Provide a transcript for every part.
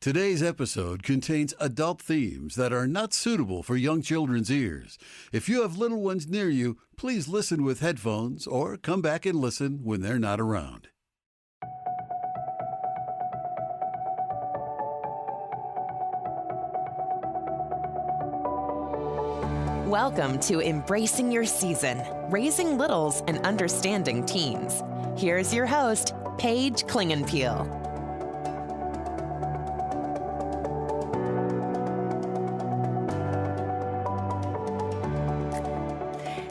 Today's episode contains adult themes that are not suitable for young children's ears. If you have little ones near you, please listen with headphones or come back and listen when they're not around. Welcome to Embracing Your Season, Raising Littles and Understanding Teens. Here's your host, Paige Clingenpeel.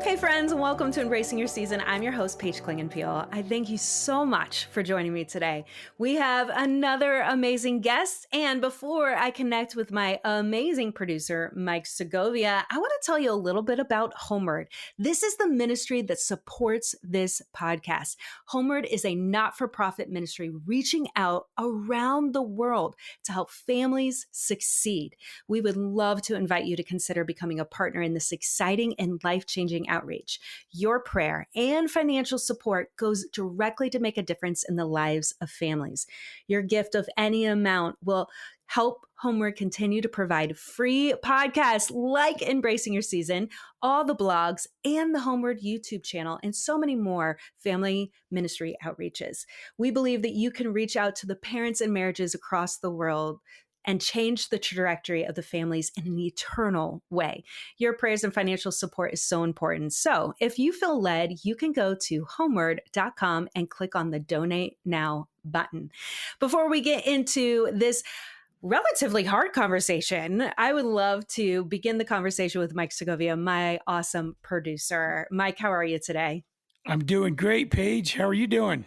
Hey friends, and welcome to Embracing Your Season. I'm your host, Paige Clingenpeel. I thank you so much for joining me today. We have another amazing guest, and before I connect with my amazing producer, Mike Segovia, I want to tell you a little bit about Homeward. This is the ministry that supports this podcast. Homeward is a not-for-profit ministry reaching out around the world to help families succeed. We would love to invite you to consider becoming a partner in this exciting and life-changing outreach. Your prayer and financial support goes directly to make a difference in the lives of families. Your gift of any amount will help Homeward continue to provide free podcasts like Embracing Your Season, all the blogs, and the Homeward YouTube channel, and so many more family ministry outreaches. We believe that you can reach out to the parents and marriages across the world and change the trajectory of the families in an eternal way. Your prayers and financial support is so important. So if you feel led, you can go to homeward.com and click on the Donate Now button. Before we get into this relatively hard conversation, I would love to begin the conversation with Mike Segovia, my awesome producer. Mike, how are you today? I'm doing great, Paige. How are you doing?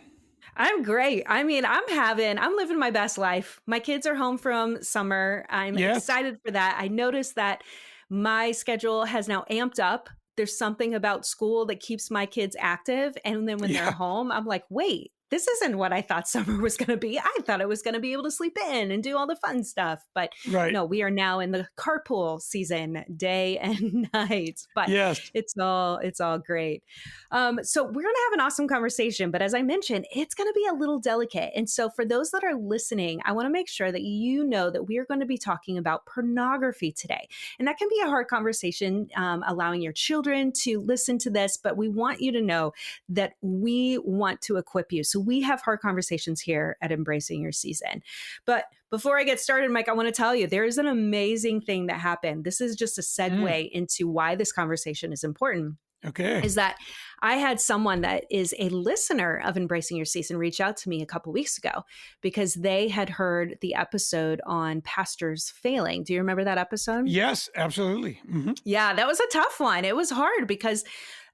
I'm great. I mean, I'm living my best life. My kids are home from summer. I'm excited for that. I noticed that my schedule has now amped up. There's something about school that keeps my kids active. And then when they're home, I'm like, wait, this isn't what I thought summer was going to be. I thought I was going to be able to sleep in and do all the fun stuff. But no, we are now in the carpool season, day and night. But it's all great. So we're going to have an awesome conversation. But as I mentioned, it's going to be a little delicate. And so for those that are listening, I want to make sure that you know that we are going to be talking about pornography today. And that can be a hard conversation, allowing your children to listen to this. But we want you to know that we want to equip you. So we have hard conversations here at Embracing Your Season. But before I get started, Mike, I want to tell you, there is an amazing thing that happened. This is just a segue into why this conversation is important. Okay. Is that I had someone that is a listener of Embracing Your Season reach out to me a couple weeks ago because they had heard the episode on pastors failing. Do you remember that episode? Yes, absolutely. Mm-hmm. Yeah, that was a tough one. It was hard because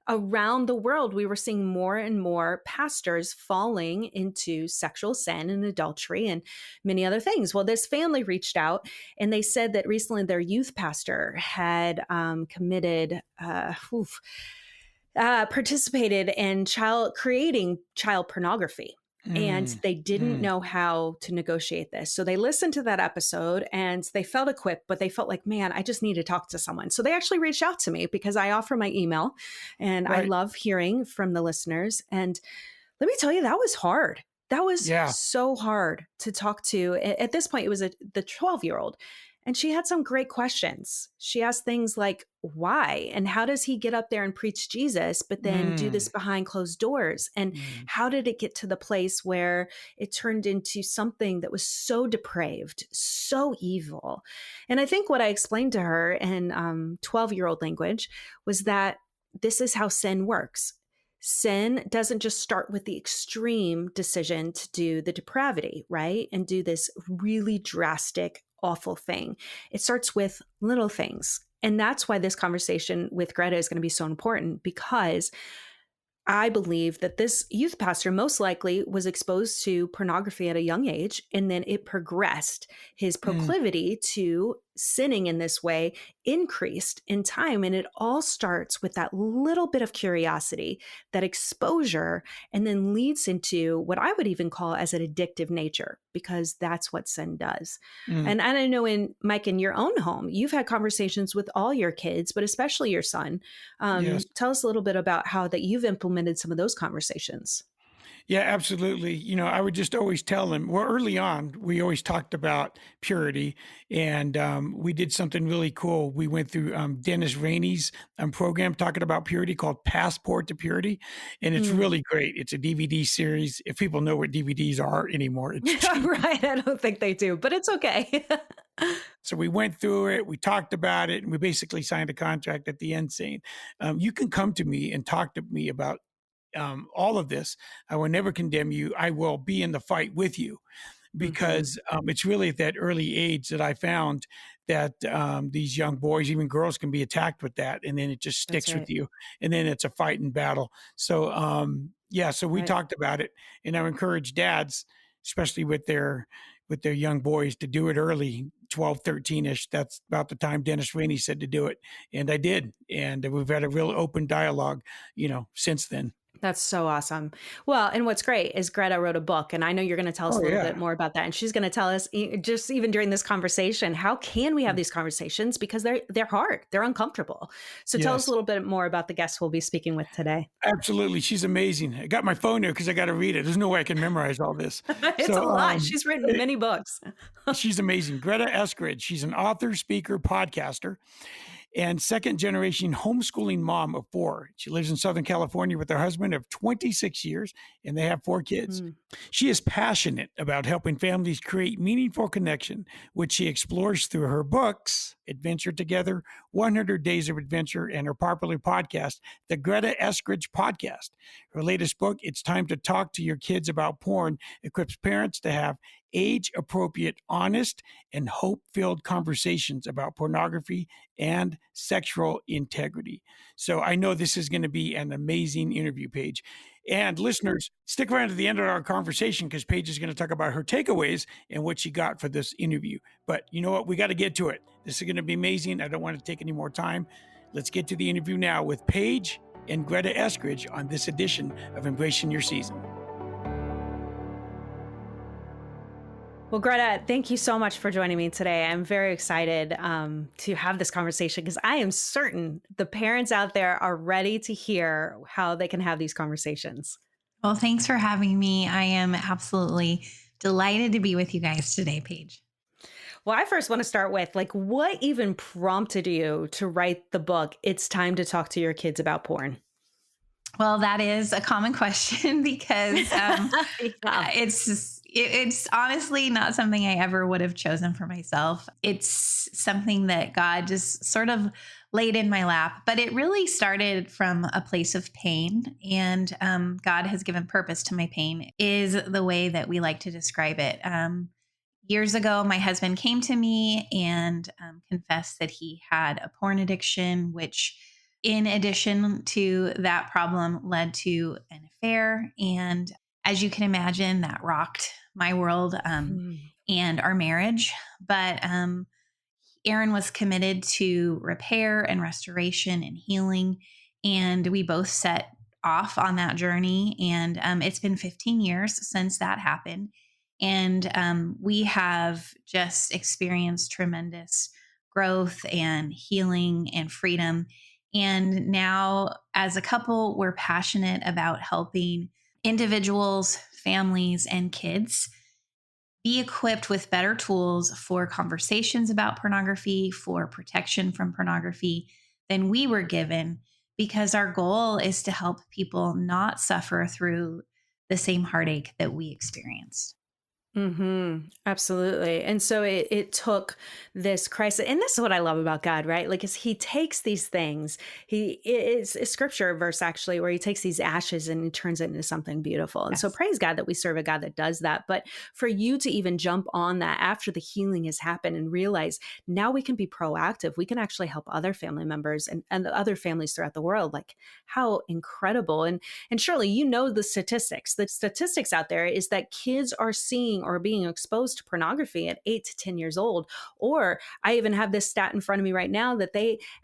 around the world, we were seeing more and more pastors falling into sexual sin and adultery and many other things. Well, this family reached out and they said that recently their youth pastor had participated in creating child pornography. And they didn't know how to negotiate this. So they listened to that episode and they felt equipped, but they felt like, man, I just need to talk to someone. So they actually reached out to me because I offer my email and I love hearing from the listeners. And let me tell you, that was hard. That was so hard to talk to. At this point, it was the 12-year-old. And she had some great questions. She asked things like, why? And how does he get up there and preach Jesus, but then do this behind closed doors? And how did it get to the place where it turned into something that was so depraved, so evil? And I think what I explained to her in 12-year-old language was that this is how sin works. Sin doesn't just start with the extreme decision to do the depravity, right? And do this really drastic, awful thing. It starts with little things. And that's why this conversation with Greta is going to be so important, because I believe that this youth pastor most likely was exposed to pornography at a young age, and then it progressed. His proclivity to sinning in this way increased in time. And it all starts with that little bit of curiosity, that exposure, and then leads into what I would even call as an addictive nature, because that's what sin does. And I know Mike, in your own home, you've had conversations with all your kids, but especially your son. Tell us a little bit about how that you've implemented some of those conversations. Yeah, absolutely. I would just always tell them, well, early on, we always talked about purity, and we did something really cool. We went through Dennis Rainey's program talking about purity called Passport to Purity, and it's Mm. really great. It's a DVD series. If people know what DVDs are anymore, it's cheap. Right. I don't think they do, but it's okay. So we went through it, we talked about it, and we basically signed a contract at the end saying, you can come to me and talk to me about all of this. I will never condemn you. I will be in the fight with you Hmm. because it's really at that early age that I found that these young boys, even girls, can be attacked with that, and then it just That's sticks with right. you, and then it's a fight and battle. So yeah, so we Right. talked about it, and I encourage dads, especially with their young boys, to do it early, 12, 13ish. That's about the time Dennis Rainey said to do it, and I did, and we've had a real open dialogue, since then. That's so awesome. Well, and what's great is Greta wrote a book, and I know you're going to tell us Oh a little yeah. bit more about that. And she's going to tell us just even during this conversation, how can we have these conversations because they're hard, they're uncomfortable. So tell us a Yes. little bit more about the guests we'll be speaking with today. Absolutely, she's amazing. I got my phone here because I gotta read it. There's no way I can memorize all this. It's a So, lot. She's written many books. she's amazing. Greta Eskridge, she's an author, speaker, podcaster, and second generation homeschooling mom of four. She lives in Southern California with her husband of 26 years, and they have four kids. Mm. She is passionate about helping families create meaningful connection, which she explores through her books, Adventure Together, 100 Days of Adventure, and her popular podcast, the Greta Eskridge Podcast. Her latest book, It's Time to Talk to Your Kids About Porn, equips parents to have age appropriate, honest, and hope filled conversations about pornography and sexual integrity. So I know this is going to be an amazing interview, Paige. And listeners, stick around to the end of our conversation because Paige is going to talk about her takeaways and what she got for this interview. But you know what? We got to get to it. This is going to be amazing. I don't want to take any more time. Let's get to the interview now with Paige and Greta Eskridge on this edition of Embracing Your Season. Well, Greta, thank you so much for joining me today. I'm very excited to have this conversation because I am certain the parents out there are ready to hear how they can have these conversations. Well, thanks for having me. I am absolutely delighted to be with you guys today, Paige. Well, I first want to start with what even prompted you to write the book, It's Time to Talk to Your Kids About Porn? Well, that is a common question because Yeah. it's honestly not something I ever would have chosen for myself. It's something that God just sort of laid in my lap, but it really started from a place of pain, and God has given purpose to my pain is the way that we like to describe it. Years ago, my husband came to me and confessed that he had a porn addiction, which in addition to that problem led to an affair. And as you can imagine, that rocked my world Mm. and our marriage. But Aaron was committed to repair and restoration and healing. And we both set off on that journey. And it's been 15 years since that happened. And we have just experienced tremendous growth and healing and freedom. And now, as a couple, we're passionate about helping individuals, families, and kids be equipped with better tools for conversations about pornography, for protection from pornography than we were given, because our goal is to help people not suffer through the same heartache that we experienced. Absolutely. And so it took this crisis. And this is what I love about God, right? Is he takes these things, it's a scripture verse actually, where he takes these ashes and he turns it into something beautiful. And so Yes. praise God that we serve a God that does that. But for you to even jump on that after the healing has happened and realize now we can be proactive, we can actually help other family members and other families throughout the world. How incredible. And surely, the statistics. The statistics out there is that kids are seeing watching or being exposed to pornography at 8 to 10 years old. Or I even have this stat in front of me right now that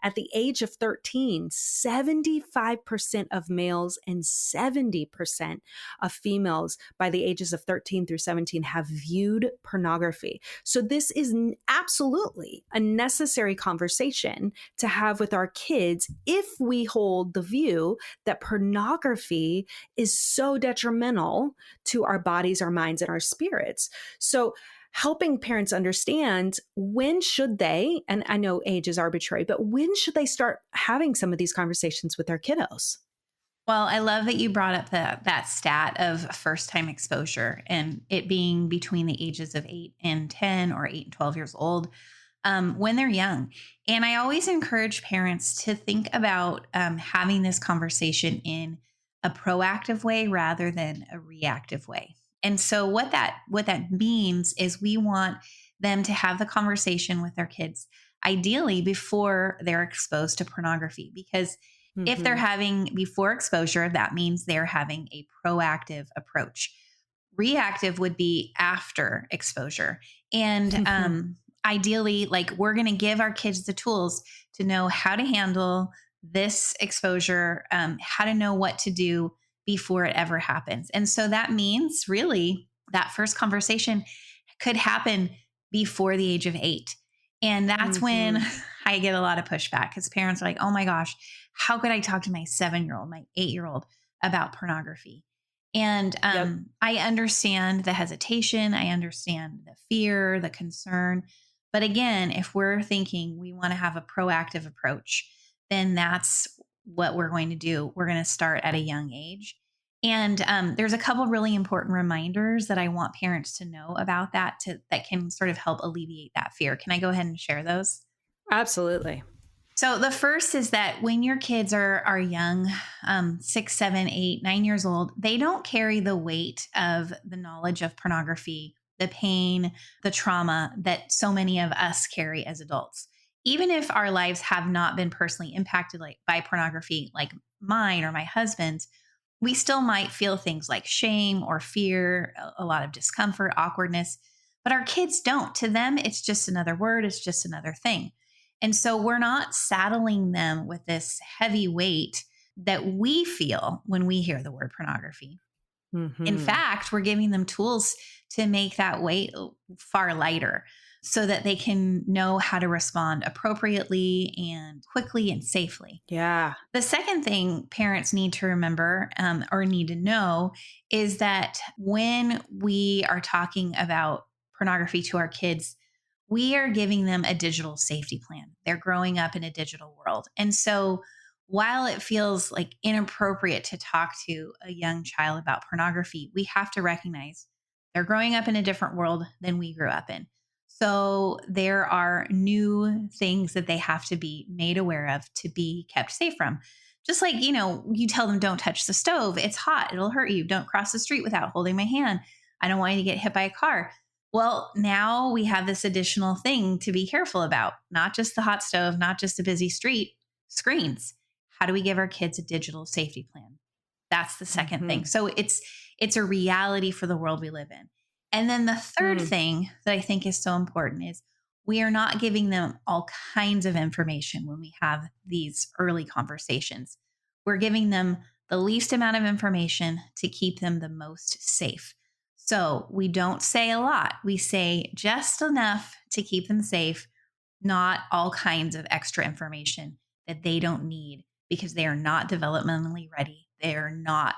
at the age of 13, 75% of males and 70% of females by the ages of 13 through 17 have viewed pornography. So this is absolutely a necessary conversation to have with our kids if we hold the view that pornography is so detrimental to our bodies, our minds, and our spirits. So helping parents understand when should they, and I know age is arbitrary, but when should they start having some of these conversations with their kiddos? Well, I love that you brought up that stat of first time exposure and it being between the ages of 8 and 10 or 8 and 12 years old when they're young. And I always encourage parents to think about having this conversation in a proactive way rather than a reactive way. And so what that means is we want them to have the conversation with their kids, ideally before they're exposed to pornography, because if they're having before exposure, that means they're having a proactive approach. Reactive would be after exposure. And ideally, like we're going to give our kids the tools to know how to handle this exposure, how to know what to do before it ever happens. And so that means really that first conversation could happen before the age of 8. And that's when I get a lot of pushback because parents are like, oh my gosh, how could I talk to my 7-year-old, my 8-year-old about pornography? And I understand the hesitation. I understand the fear, the concern. But again, if we're thinking we want to have a proactive approach, then that's what we're going to do. We're going to start at a young age. And there's a couple really important reminders that I want parents to know about that can sort of help alleviate that fear. Can I go ahead and share those? Absolutely. So the first is that when your kids are young, 6, 7, 8, 9 years old, they don't carry the weight of the knowledge of pornography, the pain, the trauma that so many of us carry as adults. Even if our lives have not been personally impacted by pornography, like mine or my husband's, we still might feel things like shame or fear, a lot of discomfort, awkwardness, but our kids don't. To them, it's just another word. It's just another thing. And so we're not saddling them with this heavy weight that we feel when we hear the word pornography. In fact, we're giving them tools to make that weight far lighter so that they can know how to respond appropriately and quickly and safely. Yeah. The second thing parents need to remember or need to know is that when we are talking about pornography to our kids, we are giving them a digital safety plan. They're growing up in a digital world. And so while it feels like inappropriate to talk to a young child about pornography, we have to recognize they're growing up in a different world than we grew up in. So there are new things that they have to be made aware of to be kept safe from. Just like, you tell them don't touch the stove. It's hot. It'll hurt you. Don't cross the street without holding my hand. I don't want you to get hit by a car. Well, now we have this additional thing to be careful about, not just the hot stove, not just a busy street, screens. How do we give our kids a digital safety plan? That's the second thing. So it's a reality for the world we live in. And then the third thing that I think is so important is we are not giving them all kinds of information when we have these early conversations. We're giving them the least amount of information to keep them the most safe. So we don't say a lot. We say just enough to keep them safe, not all kinds of extra information that they don't need because they are not developmentally ready. They are not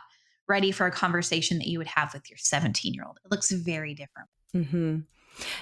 ready for a conversation that you would have with your 17-year-old. It looks very different.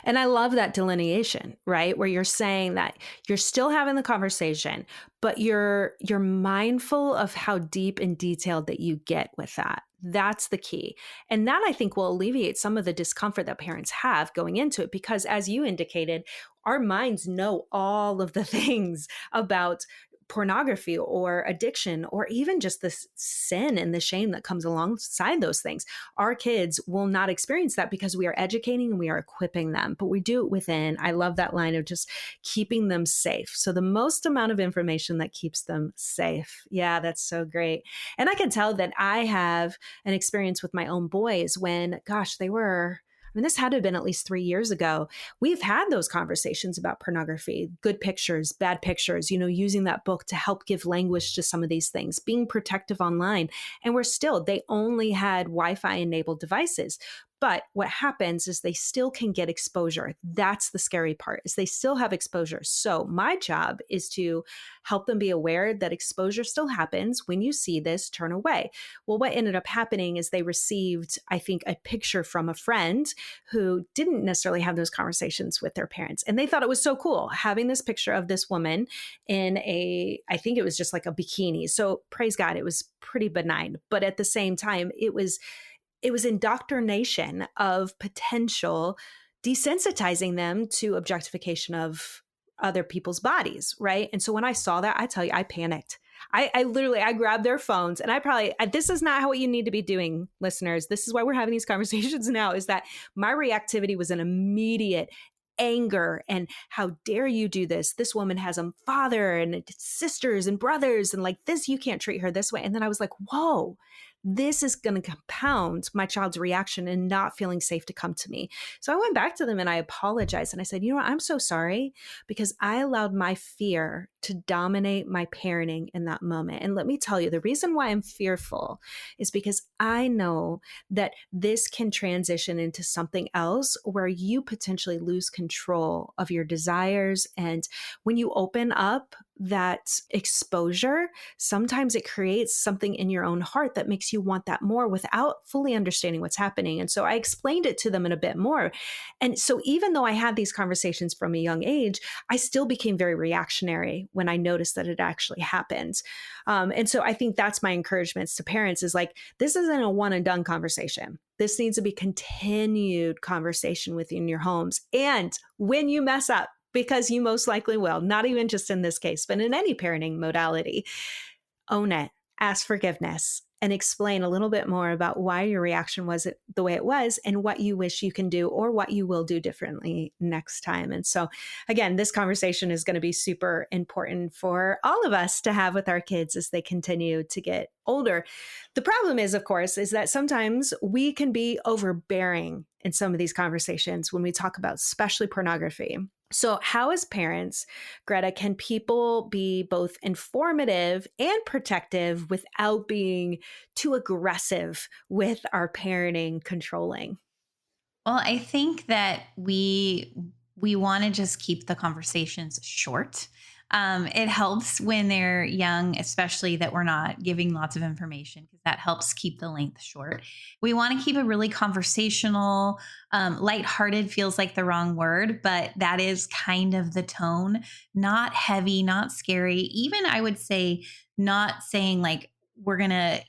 And I love that delineation, right? Where you're saying that you're still having the conversation, but you're mindful of how deep and detailed that you get with that. That's the key. And that I think will alleviate some of the discomfort that parents have going into it, because as you indicated, our minds know all of the things about pornography or addiction, or even just the sin and the shame that comes alongside those things. Our kids will not experience that because we are educating and we are equipping them, but we do it within, I love that line of just keeping them safe. So the most amount of information that keeps them safe. Yeah, that's so great. And I can tell that I have an experience with my own boys when, gosh, they were, mean, this had to have been at least 3 years ago. We've had those conversations about pornography, good pictures, bad pictures, using that book to help give language to some of these things, being protective online. And they only had Wi-Fi enabled devices. But what happens is they still can get exposure. That's the scary part, is they still have exposure. So my job is to help them be aware that exposure still happens. When you see this, turn away. Well, what ended up happening is they received, I think, a picture from a friend who didn't necessarily have those conversations with their parents. And they thought it was so cool having this picture of this woman in I think it was just like a bikini. So praise God, it was pretty benign. But at the same time, it was indoctrination of potential desensitizing them to objectification of other people's bodies, right? And so when I saw that, I tell you, I panicked. I literally grabbed their phones, and this is not how what you need to be doing, listeners. This is why we're having these conversations now, is that my reactivity was an immediate anger and how dare you do this? This woman has a father and sisters and brothers, and like this, you can't treat her this way. And then I was like, whoa, this is going to compound my child's reaction and not feeling safe to come to me. So I went back to them and I apologized. And I said, I'm so sorry because I allowed my fear to dominate my parenting in that moment. And let me tell you, the reason why I'm fearful is because I know that this can transition into something else where you potentially lose control of your desires. And when you open up that exposure, sometimes it creates something in your own heart that makes you want that more without fully understanding what's happening. And so I explained it to them in a bit more. And so even though I had these conversations from a young age, I still became very reactionary when I noticed that it actually happened. And so I think that's my encouragements to parents is like, this isn't a one and done conversation. This needs to be continued conversation within your homes. And when you mess up, because you most likely will, not even just in this case, but in any parenting modality, own it, ask forgiveness, and explain a little bit more about why your reaction was the way it was and what you wish you can do or what you will do differently next time. And so again, this conversation is going to be super important for all of us to have with our kids as they continue to get older. The problem is, of course, is that sometimes we can be overbearing in some of these conversations when we talk about especially pornography. So how as parents, Greta, can people be both informative and protective without being too aggressive with our parenting controlling? Well, I think that we want to just keep the conversations short. It helps when they're young, especially that we're not giving lots of information because that helps keep the length short. We want to keep it really conversational. Lighthearted feels like the wrong word, but that is kind of the tone. Not heavy, not scary. Even I would say not saying like, we're going to,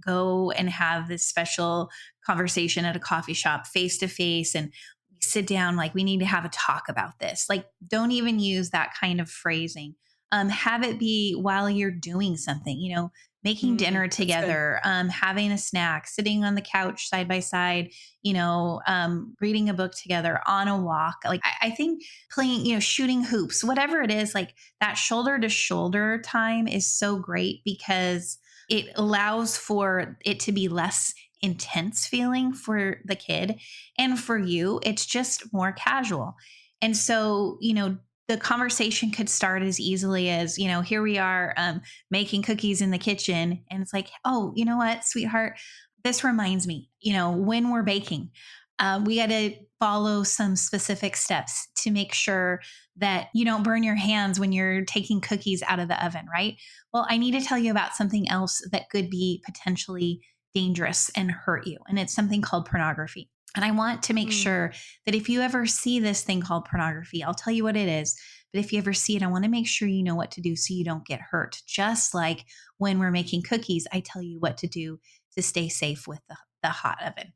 go and have this special conversation at a coffee shop face to face and sit down, like we need to have a talk about this. Like, don't even use that kind of phrasing. Have it be while you're doing something, making dinner together, having a snack, sitting on the couch side by side, reading a book together, on a walk. Like I think playing, shooting hoops, whatever it is, like that shoulder to shoulder time is so great because it allows for it to be less intense feeling for the kid, and for you it's just more casual. And so the conversation could start as easily as here we are making cookies in the kitchen, and it's like, oh, you know what, sweetheart, this reminds me, when we're baking, we got to follow some specific steps to make sure that you don't burn your hands when you're taking cookies out of the oven, right? Well, I need to tell you about something else that could be potentially dangerous and hurt you. And it's something called pornography. And I want to make sure that if you ever see this thing called pornography, I'll tell you what it is. But if you ever see it, I want to make sure you know what to do so you don't get hurt. Just like when we're making cookies, I tell you what to do to stay safe with the hot oven.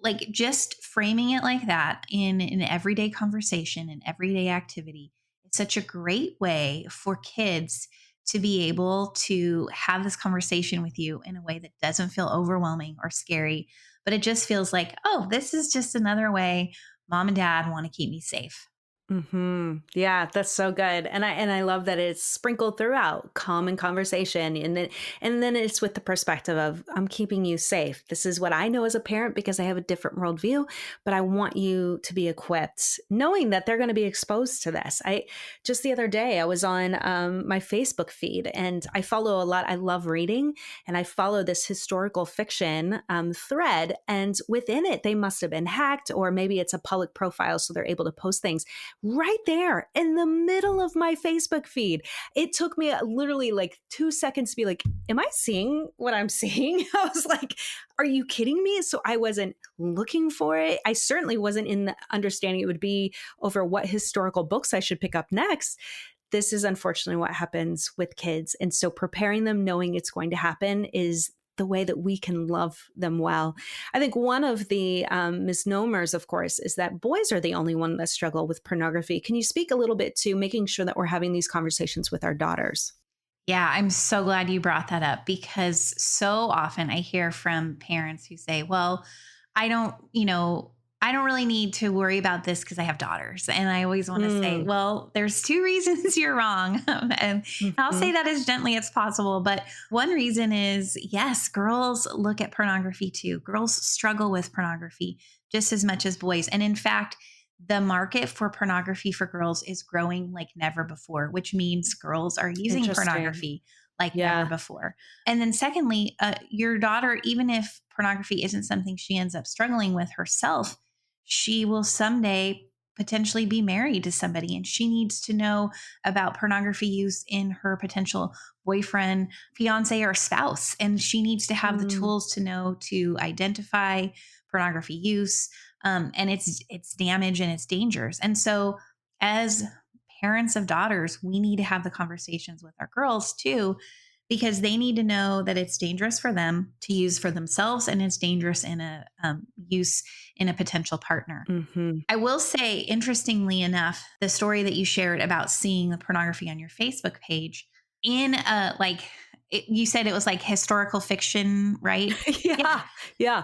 Like just framing it like that in an everyday conversation, an everyday activity, it's such a great way for kids to be able to have this conversation with you in a way that doesn't feel overwhelming or scary, but it just feels like, oh, this is just another way mom and dad want to keep me safe. Yeah, that's so good. And I love that it's sprinkled throughout common conversation. And then it's with the perspective of I'm keeping you safe. This is what I know as a parent because I have a different worldview, but I want you to be equipped, knowing that they're going to be exposed to this. I just the other day I was on my Facebook feed and I follow a lot. I love reading and I follow this historical fiction thread. And within it, they must have been hacked, or maybe it's a public profile, so they're able to post things right there in the middle of my Facebook feed. It took me literally like 2 seconds to be like, am I seeing what I'm seeing? I was like, are you kidding me? So I wasn't looking for it. I certainly wasn't in the understanding it would be over what historical books I should pick up next. This is unfortunately what happens with kids. And so preparing them, knowing it's going to happen, is the way that we can love them well. I think one of the misnomers, of course, is that boys are the only one that struggle with pornography. Can you speak a little bit to making sure that we're having these conversations with our daughters? Yeah, I'm so glad you brought that up, because so often I hear from parents who say, well, I don't, I don't really need to worry about this because I have daughters. And I always want to say, well, there's two reasons you're wrong. And I'll say that as gently as possible. But one reason is, yes, girls look at pornography too. Girls struggle with pornography just as much as boys. And in fact, the market for pornography for girls is growing like never before, which means girls are using pornography like never before. And then secondly, your daughter, even if pornography isn't something she ends up struggling with herself, she will someday potentially be married to somebody, and she needs to know about pornography use in her potential boyfriend, fiance, or spouse. And she needs to have the tools to know to identify pornography use, and its damage and its dangers. And so as parents of daughters, we need to have the conversations with our girls too, because they need to know that it's dangerous for them to use for themselves, and it's dangerous in a use in a potential partner. I will say, interestingly enough, the story that you shared about seeing the pornography on your Facebook page in you said it was like historical fiction, right? Yeah.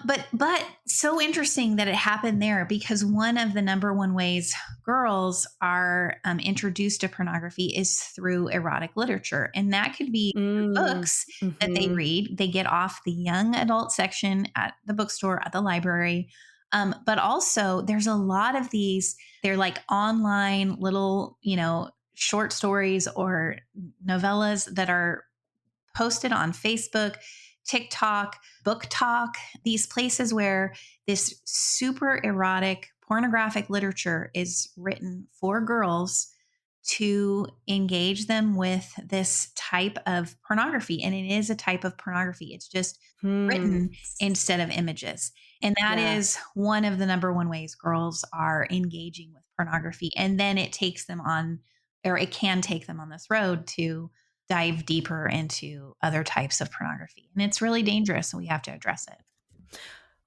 But so interesting that it happened there, because one of the number one ways girls are introduced to pornography is through erotic literature. And that could be books that they read. They get off the young adult section at the bookstore, at the library. But also there's a lot of these, they're like online little, short stories or novellas that are posted on Facebook, TikTok, Book Talk, these places where this super erotic pornographic literature is written for girls to engage them with this type of pornography. And it is a type of pornography. It's just written instead of images. And that is one of the number one ways girls are engaging with pornography. And then it takes them on, or it can take them on this road to dive deeper into other types of pornography. And it's really dangerous, and we have to address it.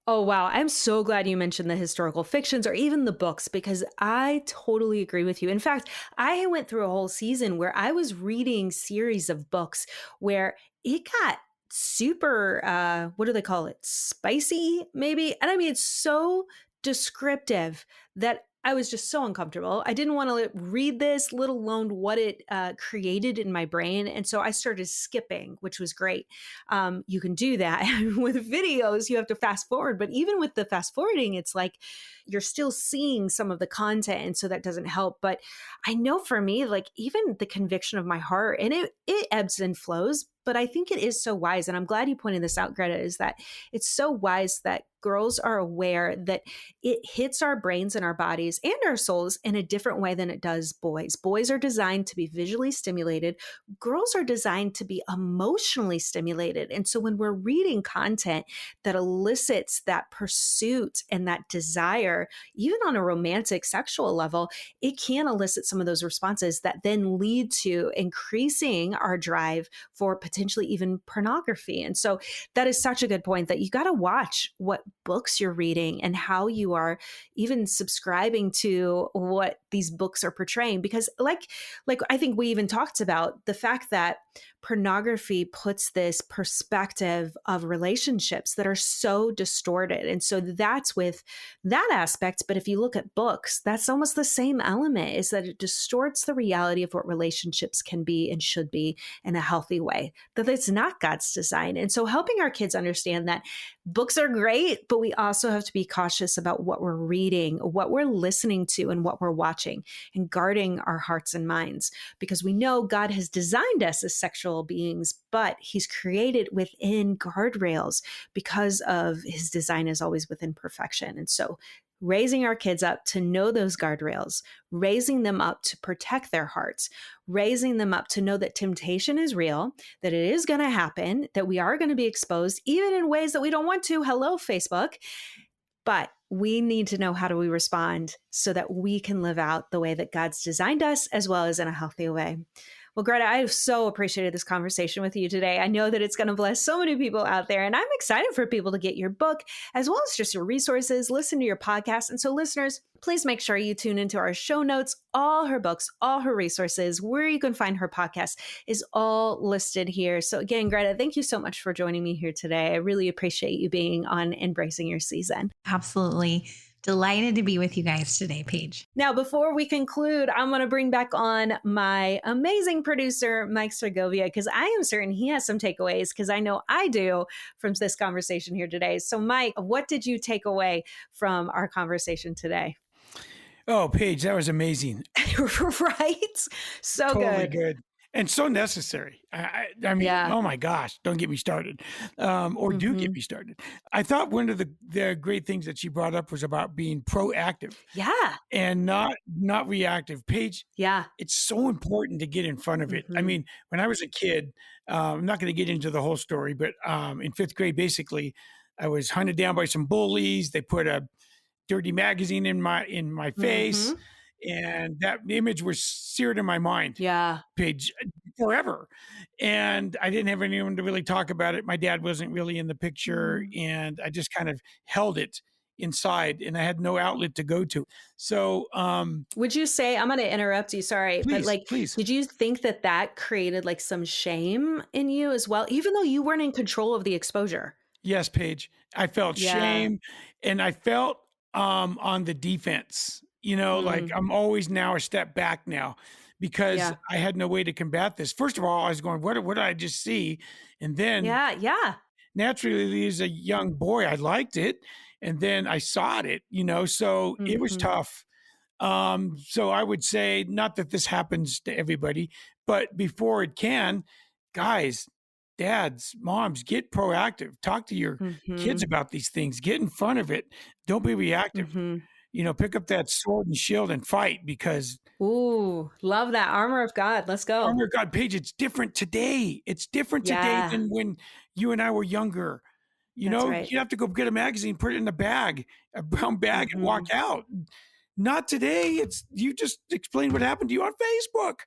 Oh, wow. I'm so glad you mentioned the historical fictions or even the books, because I totally agree with you. In fact, I went through a whole season where I was reading series of books where it got super, what do they call it? Spicy, maybe. And I mean, it's so descriptive that I was just so uncomfortable. I didn't want to read this, let alone what it created in my brain. And so I started skipping, which was great. You can do that. With videos, you have to fast forward. But even with the fast forwarding, it's like you're still seeing some of the content. And so that doesn't help. But I know for me, like even the conviction of my heart, and it ebbs and flows. But I think it is so wise. And I'm glad you pointed this out, Greta, is that it's so wise that girls are aware that it hits our brains and our bodies and our souls in a different way than it does boys. Boys are designed to be visually stimulated. Girls are designed to be emotionally stimulated. And so when we're reading content that elicits that pursuit and that desire, even on a romantic sexual level, it can elicit some of those responses that then lead to increasing our drive for potentially even pornography. And so that is such a good point, that you got to watch what books you're reading and how you are even subscribing to what these books are portraying. Because like I think we even talked about the fact that pornography puts this perspective of relationships that are so distorted. And so that's with that aspect. But if you look at books, that's almost the same element, is that it distorts the reality of what relationships can be and should be in a healthy way, that it's not God's design. And so helping our kids understand that books are great, but we also have to be cautious about what we're reading, what we're listening to, and what we're watching, and guarding our hearts and minds, because we know God has designed us as sexual beings, but he's created within guardrails because of his design is always within perfection. And so raising our kids up to know those guardrails, raising them up to protect their hearts, raising them up to know that temptation is real, that it is going to happen, that we are going to be exposed, even in ways that we don't want to. Hello, Facebook. But we need to know, how do we respond so that we can live out the way that God's designed us, as well as in a healthy way. Well, Greta, I have so appreciated this conversation with you today. I know that it's going to bless so many people out there, and I'm excited for people to get your book, as well as just your resources, listen to your podcast. And so listeners, please make sure you tune into our show notes. All her books, all her resources, where you can find her podcast is all listed here. So again, Greta, thank you so much for joining me here today. I really appreciate you being on Embracing Your Season. Absolutely. Delighted to be with you guys today, Paige. Now, before we conclude, I'm going to bring back on my amazing producer, Mike Segovia, because I am certain he has some takeaways, because I know I do from this conversation here today. So, Mike, what did you take away from our conversation today? Oh, Paige, that was amazing. Right? So Totally good. good. And so necessary. I mean, Yeah. Oh my gosh, don't get me started. Or do get me started. I thought one of the great things that she brought up was about being proactive Yeah. and not reactive. Paige, Yeah. it's so important to get in front of it. I Mhm. mean, when I was a kid, I'm not going to get into the whole story, but in fifth grade, basically, I was hunted down by some bullies. They put a dirty magazine in my face, Mhm. and that image was seared in my mind, Yeah. Paige, forever. And I didn't have anyone to really talk about it. My dad wasn't really in the picture, Mm. and I just kind of held it inside, and I had no outlet to go to. So, Would you say, I'm going to interrupt you, sorry, but please, like, please. did you think that that created like some shame in you as well, even though you weren't in control of the exposure? Yes, Paige. I felt Yeah. shame, and I felt on the defense. Like Mm. I'm always now a step back now, because Yeah. I had no way to combat this. First of all, I was going, what did I just see? And then Yeah. Yeah. naturally, as a young boy, I liked it. And then I sought it, so it was Mhm. tough. So I would say, not that this happens to everybody, but before it can, guys, dads, moms, get proactive. Talk to your kids Mhm. about these things. Get in front of it. Don't be reactive. Mhm. Pick up that sword and shield and fight, because Ooh, love that armor of God. Let's oh go. my God, Paige, it's different today. It's different today Yeah, than when you and I were younger. that's right. You have to go get a magazine, put it in a bag, a brown bag, and walk Mhm. out. Not today. It's you just explain what happened to you on Facebook.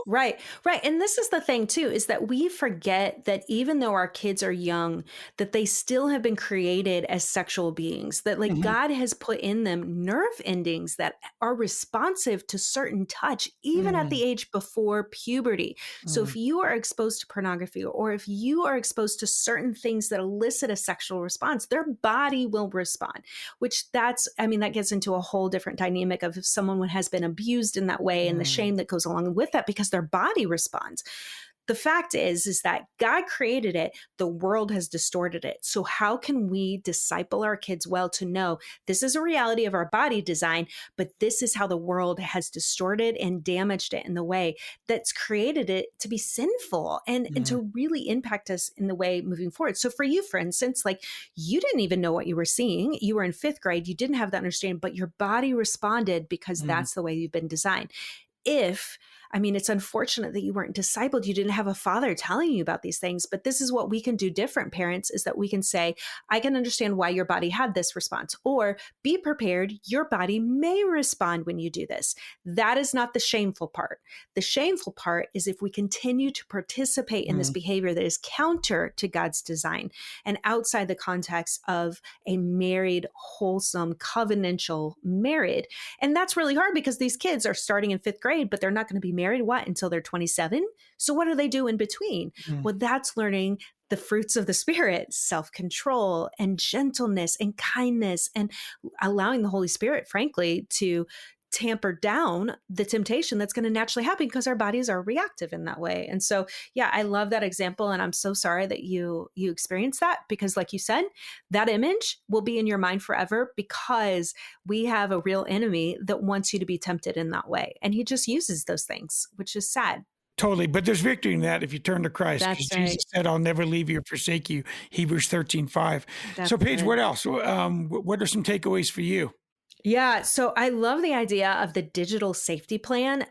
Right, right. And this is the thing too, is that we forget that even though our kids are young, that they still have been created as sexual beings, that like Mhm, God has put in them nerve endings that are responsive to certain touch, even at mm, the age before puberty. So mm, if you are exposed to pornography, or if you are exposed to certain things that elicit a sexual response, their body will respond, which that gets into a whole different dynamic of if someone has been abused in that way, and the mm, shame that goes along with that, because their body responds. The fact is that God created it, the world has distorted it. So how can we disciple our kids well to know this is a reality of our body design, but this is how the world has distorted and damaged it in the way that's created it to be sinful, and mm, to really impact us in the way moving forward. So for you, for instance, like, you didn't even know what you were seeing. You were in fifth grade, you didn't have that understanding, but your body responded because mm, that's the way you've been designed. It's unfortunate that you weren't discipled. You didn't have a father telling you about these things, but this is what we can do different, parents, is that we can say, I can understand why your body had this response, or be prepared. Your body may respond when you do this. That is not the shameful part. The shameful part is if we continue to participate in this mm, behavior that is counter to God's design and outside the context of a married, wholesome, covenantal marriage. And that's really hard, because these kids are starting in fifth grade, but they're not going to be married until they're 27. So what do they do in between? Well, that's learning the fruits of the Spirit, self-control and gentleness and kindness, and allowing the Holy Spirit, frankly, to tamper down the temptation that's going to naturally happen because our bodies are reactive in that way. And so, yeah, I love that example. And I'm so sorry that you experienced that, because like you said, that image will be in your mind forever, because we have a real enemy that wants you to be tempted in that way. And he just uses those things, which is sad. Totally. But there's victory in that if you turn to Christ. That's Because right. Jesus said, I'll never leave you or forsake you. Hebrews 13:5. That's So Paige, good. what else? What are some takeaways for you? Yeah. So I love the idea of the digital safety plan.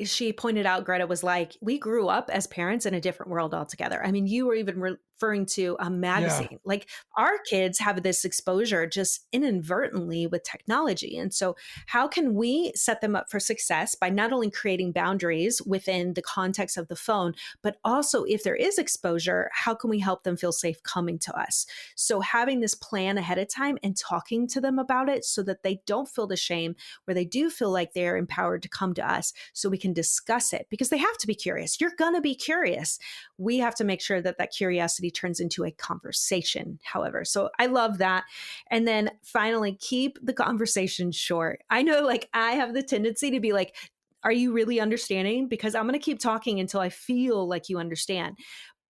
She pointed out, Greta was like, we grew up as parents in a different world altogether. I mean, you were even referring to a magazine. Like, our kids have this exposure just inadvertently with technology. And so how can we set them up for success by not only creating boundaries within the context of the phone, but also if there is exposure, how can we help them feel safe coming to us? So having this plan ahead of time and talking to them about it so that they don't feel the shame, where they do feel like they're empowered to come to us so we can discuss it, because they have to be curious. You're going to be curious. We have to make sure that that curiosity turns into a conversation, however. So I love that. And then finally, keep the conversation short. I know, like, I have the tendency to be like, are you really understanding? Because I'm going to keep talking until I feel like you understand.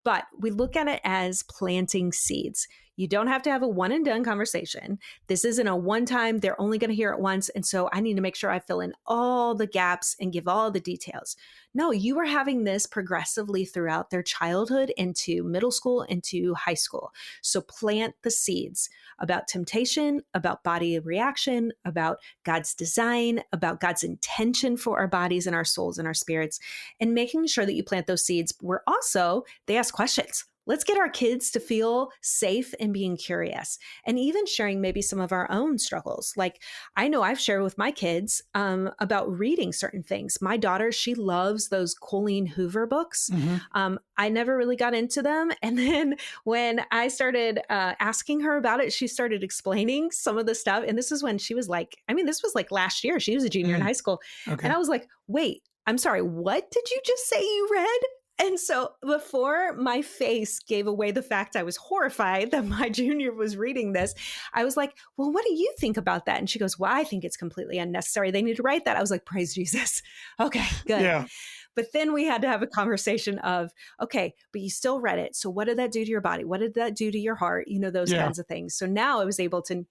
But we look at it as planting seeds. You don't have to have a one and done conversation. This isn't a one time, they're only going to hear it once. And so I need to make sure I fill in all the gaps and give all the details. No, you are having this progressively throughout their childhood into middle school, into high school. So plant the seeds about temptation, about body reaction, about God's design, about God's intention for our bodies and our souls and our spirits, and making sure that you plant those seeds where also they ask questions. Let's get our kids to feel safe and being curious, and even sharing maybe some of our own struggles. Like, I know I've shared with my kids about reading certain things. My daughter, she loves those Colleen Hoover books. I never really got into them. And then when I started asking her about it, she started explaining some of the stuff. And this is when she was like, I mean, this was like last year. She was a junior in high school. Okay. And I was like, wait, I'm sorry, what did you just say you read? And so before my face gave away the fact I was horrified that my junior was reading this, I was like, well, what do you think about that? And she goes, well, I think it's completely unnecessary. They need to write that. I was like, praise Jesus. Okay, good. Yeah. But then we had to have a conversation of, okay, but you still read it. So what did that do to your body? What did that do to your heart? You know, those kinds of things. So now I was able to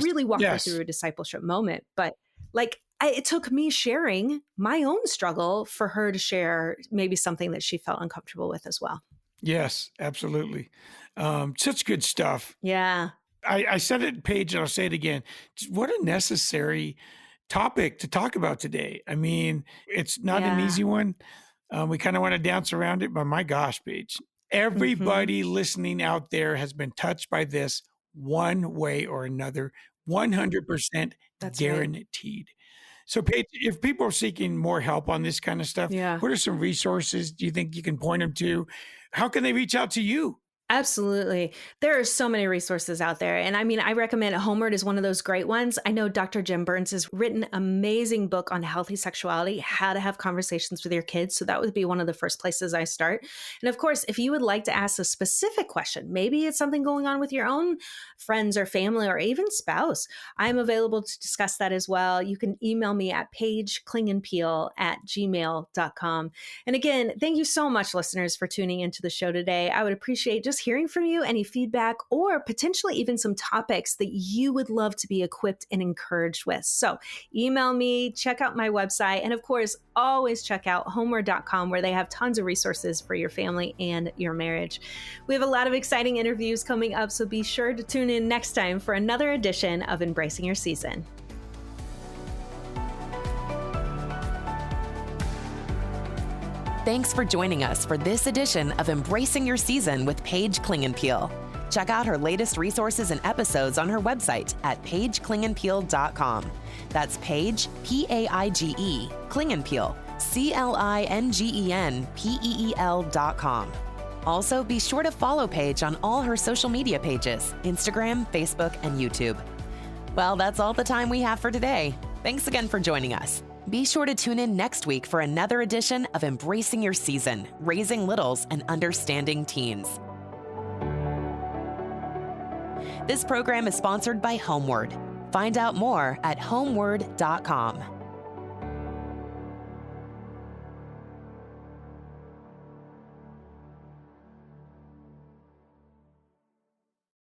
really walk her through a discipleship moment. But like, it took me sharing my own struggle for her to share maybe something that she felt uncomfortable with as well. Yes, absolutely. Such good stuff. Yeah. I said it, Paige, and I'll say it again. What a necessary topic to talk about today. I mean, it's not an easy one. We kind of want to dance around it, but my gosh, Paige, everybody listening out there has been touched by this one way or another, 100% guaranteed. So, Paige, if people are seeking more help on this kind of stuff, what are some resources do you think you can point them to? How can they reach out to you? Absolutely. There are so many resources out there. And I mean, I recommend Homeward is one of those great ones. I know Dr. Jim Burns has written an amazing book on healthy sexuality, how to have conversations with your kids. So that would be one of the first places I start. And of course, if you would like to ask a specific question, maybe it's something going on with your own friends or family or even spouse, I'm available to discuss that as well. You can email me at paigeclingenpeel@gmail.com. And again, thank you so much, listeners, for tuning into the show today. I would appreciate just hearing from you, any feedback, or potentially even some topics that you would love to be equipped and encouraged with. So email me, check out my website, and of course, always check out homeward.com, where they have tons of resources for your family and your marriage. We have a lot of exciting interviews coming up, so be sure to tune in next time for another edition of Embracing Your Season. Thanks for joining us for this edition of Embracing Your Season with Paige Clingenpeel. Check out her latest resources and episodes on her website at paigeclingenpeel.com. That's Paige, P-A-I-G-E, Clingenpeel, CLINGENPEEL.com. Also, be sure to follow Paige on all her social media pages, Instagram, Facebook, and YouTube. Well, that's all the time we have for today. Thanks again for joining us. Be sure to tune in next week for another edition of Embracing Your Season, Raising Littles and Understanding Teens. This program is sponsored by Homeward. Find out more at homeward.com.